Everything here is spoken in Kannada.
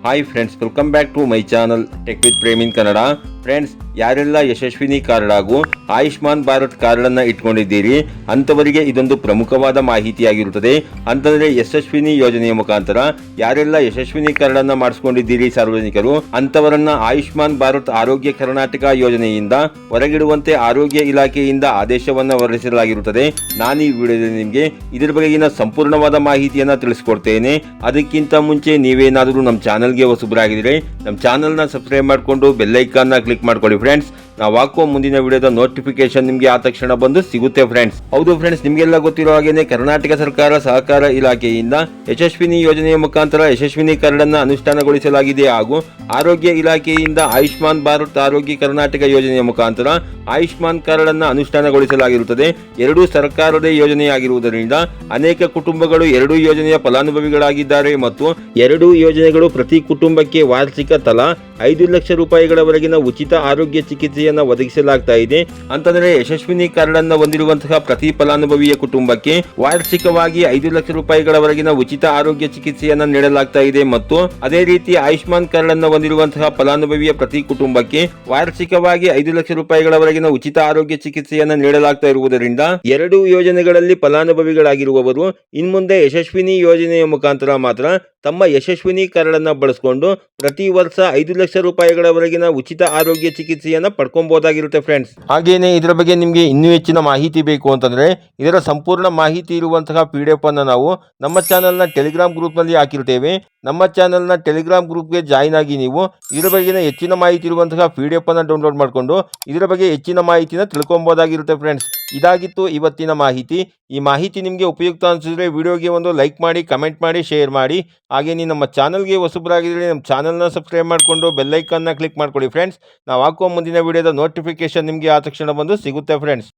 Hi friends, welcome back to my channel tech with Premin Kannada. Friends, ಯಾರೆಲ್ಲ ಯಶಸ್ವಿನಿ ಕಾರ್ಡ್ ಹಾಗೂ ಆಯುಷ್ಮಾನ್ ಭಾರತ್ ಕಾರ್ಡನ್ನು ಇಟ್ಕೊಂಡಿದ್ದೀರಿ ಅಂಥವರಿಗೆ ಇದೊಂದು ಪ್ರಮುಖವಾದ ಮಾಹಿತಿಯಾಗಿರುತ್ತದೆ. ಅಂತಂದರೆ ಯಶಸ್ವಿನಿ ಯೋಜನೆಯ ಮುಖಾಂತರ ಯಾರೆಲ್ಲ ಯಶಸ್ವಿನಿ ಕಾರ್ಡನ್ನು ಮಾಡಿಸ್ಕೊಂಡಿದ್ದೀರಿ ಸಾರ್ವಜನಿಕರು, ಅಂಥವರನ್ನ ಆಯುಷ್ಮಾನ್ ಭಾರತ್ ಆರೋಗ್ಯ ಕರ್ನಾಟಕ ಯೋಜನೆಯಿಂದ ಹೊರಗಿಡುವಂತೆ ಆರೋಗ್ಯ ಇಲಾಖೆಯಿಂದ ಆದೇಶವನ್ನು ಹೊರಡಿಸಲಾಗಿರುತ್ತದೆ. ನಾನು ಈ ವಿಡಿಯೋದಲ್ಲಿ ನಿಮಗೆ ಇದರ ಬಗೆಗಿನ ಸಂಪೂರ್ಣವಾದ ಮಾಹಿತಿಯನ್ನು ತಿಳಿಸ್ಕೊಡ್ತೇನೆ. ಅದಕ್ಕಿಂತ ಮುಂಚೆ ನೀವೇನಾದರೂ ನಮ್ಮ ಚಾನಲ್ಗೆ ಹೊಸಬರಾಗಿದ್ದರೆ ನಮ್ಮ ಚಾನಲ್ನ ಸಬ್ಸ್ಕ್ರೈಬ್ ಮಾಡಿಕೊಂಡು ಬೆಲ್ಲೈಕಾನ್ನ ಕ್ಲಿಕ್ ಮಾಡ್ಕೊಳ್ಳಿ ಫ್ರೆಂಡ್ಸ್. ನಾವು ಹಾಕುವ ಮುಂದಿನ ವಿಡಿಯೋದ ನೋಟಿಫಿಕೇಶನ್ ನಿಮಗೆ ಆ ತಕ್ಷಣ ಬಂದು ಸಿಗುತ್ತೆ ಫ್ರೆಂಡ್ಸ್. ಹೌದು ಫ್ರೆಂಡ್ಸ್, ನಿಮಗೆಲ್ಲ ಗೊತ್ತಿರೋ ಹಾಗೇನೆ ಕರ್ನಾಟಕ ಸರ್ಕಾರ ಸಹಕಾರ ಇಲಾಖೆಯಿಂದ ಯಶಸ್ವಿನಿ ಯೋಜನೆಯ ಮುಖಾಂತರ ಯಶಸ್ವಿನಿ ಕಾರ್ಡನ್ನು ಅನುಷ್ಠಾನಗೊಳಿಸಲಾಗಿದೆ ಹಾಗೂ ಆರೋಗ್ಯ ಇಲಾಖೆಯಿಂದ ಆಯುಷ್ಮಾನ್ ಭಾರತ್ ಆರೋಗ್ಯ ಕರ್ನಾಟಕ ಯೋಜನೆಯ ಮುಖಾಂತರ ಆಯುಷ್ಮಾನ್ ಕಾರ್ಡನ್ನು ಅನುಷ್ಠಾನಗೊಳಿಸಲಾಗಿರುತ್ತದೆ. ಎರಡೂ ಸರ್ಕಾರದ ಯೋಜನೆಯಾಗಿರುವುದರಿಂದ ಅನೇಕ ಕುಟುಂಬಗಳು ಎರಡೂ ಯೋಜನೆಯ ಫಲಾನುಭವಿಗಳಾಗಿದ್ದಾರೆ ಮತ್ತು ಎರಡೂ ಯೋಜನೆಗಳು ಪ್ರತಿ ಕುಟುಂಬಕ್ಕೆ ವಾರ್ಷಿಕ ತಲಾ 5 ಲಕ್ಷ ರೂಪಾಯಿಗಳವರೆಗಿನ ಉಚಿತ ಆರೋಗ್ಯ ಚಿಕಿತ್ಸೆಯನ್ನು ಒದಗಿಸಲಾಗ್ತಾ ಇದೆ. ಅಂತಂದ್ರೆ ಯಶಸ್ವಿನಿ ಕಾರ್ಡ್ ಅನ್ನು ಹೊಂದಿರುವಂತಹ ಪ್ರತಿ ಫಲಾನುಭವಿಯ ಕುಟುಂಬಕ್ಕೆ ವಾರ್ಷಿಕವಾಗಿ 5 ಲಕ್ಷ ರೂಪಾಯಿಗಳವರೆಗಿನ ಉಚಿತ ಆರೋಗ್ಯ ಚಿಕಿತ್ಸೆಯನ್ನು ನೀಡಲಾಗ್ತಾ ಇದೆ ಮತ್ತು ಅದೇ ರೀತಿ ಆಯುಷ್ಮಾನ್ ಕಾರ್ಡ್ ಅನ್ನು ಹೊಂದಿರುವಂತಹ ಫಲಾನುಭವಿಯ ಪ್ರತಿ ಕುಟುಂಬಕ್ಕೆ ವಾರ್ಷಿಕವಾಗಿ 5 ಲಕ್ಷ ರೂಪಾಯಿಗಳವರೆಗಿನ ಉಚಿತ ಆರೋಗ್ಯ ಚಿಕಿತ್ಸೆಯನ್ನು ನೀಡಲಾಗ್ತಾ ಇರುವುದರಿಂದ ಎರಡೂ ಯೋಜನೆಗಳಲ್ಲಿ ಫಲಾನುಭವಿಗಳಾಗಿರುವವರು ಇನ್ಮುಂದೆ ಯಶಸ್ವಿನಿ ಯೋಜನೆಯ ಮುಖಾಂತರ ಮಾತ್ರ ತಮ್ಮ ಯಶಸ್ವಿನಿ ಕಾರ್ಡ್ ಅನ್ನು ಬಳಸಿಕೊಂಡು ಪ್ರತಿ ವರ್ಷ 5 ಲಕ್ಷ ರೂಪಾಯಿಗಳವರೆಗಿನ ಉಚಿತ ಆರೋಗ್ಯ ಚಿಕಿತ್ಸೆಯನ್ನು ಪಡ್ಕೊಬಹುದಾಗಿರುತ್ತೆ ಫ್ರೆಂಡ್ಸ್. ಹಾಗೇನೆ ಇದರ ಬಗ್ಗೆ ನಿಮಗೆ ಇನ್ನೂ ಹೆಚ್ಚಿನ ಮಾಹಿತಿ ಬೇಕು ಅಂತಂದ್ರೆ ಇದರ ಸಂಪೂರ್ಣ ಮಾಹಿತಿ ಇರುವಂತಹ PDF ಅನ್ನು ನಾವು ನಮ್ಮ ಚಾನೆಲ್ನ ಟೆಲಿಗ್ರಾಮ್ ಗ್ರೂಪ್ನಲ್ಲಿ ಹಾಕಿರ್ತೇವೆ. ನಮ್ಮ ಚಾನೆಲ್ನ ಟೆಲಿಗ್ರಾಮ್ ಗ್ರೂಪ್ಗೆ ಜಾಯಿನ್ ಆಗಿ ನೀವು ಇದರ ಬಗ್ಗೆ ಹೆಚ್ಚಿನ ಮಾಹಿತಿ ಇರುವಂತಹ PDF ಅನ್ನು ಡೌನ್ಲೋಡ್ ಮಾಡಿಕೊಂಡು ಇದರ ಬಗ್ಗೆ ಹೆಚ್ಚಿನ ಮಾಹಿತಿನ ತಿಳ್ಕೊಬಹುದಾಗಿರುತ್ತೆ ಫ್ರೆಂಡ್ಸ್. ಇದಾಗಿತ್ತು ಇವತ್ತಿನ ಮಾಹಿತಿ. ಈ ಮಾಹಿತಿ ನಿಮಗೆ ಉಪಯುಕ್ತ ಅನಿಸಿದ್ರೆ ವಿಡಿಯೋಗೆ ಒಂದು ಲೈಕ್ ಮಾಡಿ, ಕಮೆಂಟ್ ಮಾಡಿ, ಶೇರ್ ಮಾಡಿ. ಹಾಗೆ ನೀವು ನಮ್ಮ ಚಾನಲ್ಗೆ ಹೊಸಬರಾಗಿದ್ದರೆ ನಮ್ಮ ಚಾನಲ್ನ ಸಬ್ಸ್ಕ್ರೈಬ್ ಮಾಡಿಕೊಂಡು ಬೆಲ್ಲೈಕನ್ನ ಕ್ಲಿಕ್ ಮಾಡ್ಕೊಳ್ಳಿ ಫ್ರೆಂಡ್ಸ್. ನಾವು ಹಾಕುವ ಮುಂದಿನ ವಿಡಿಯೋದ ನೋಟಿಫಿಕೇಶನ್ ನಿಮಗೆ ಆ ತಕ್ಷಣ ಬಂದು ಸಿಗುತ್ತೆ ಫ್ರೆಂಡ್ಸ್.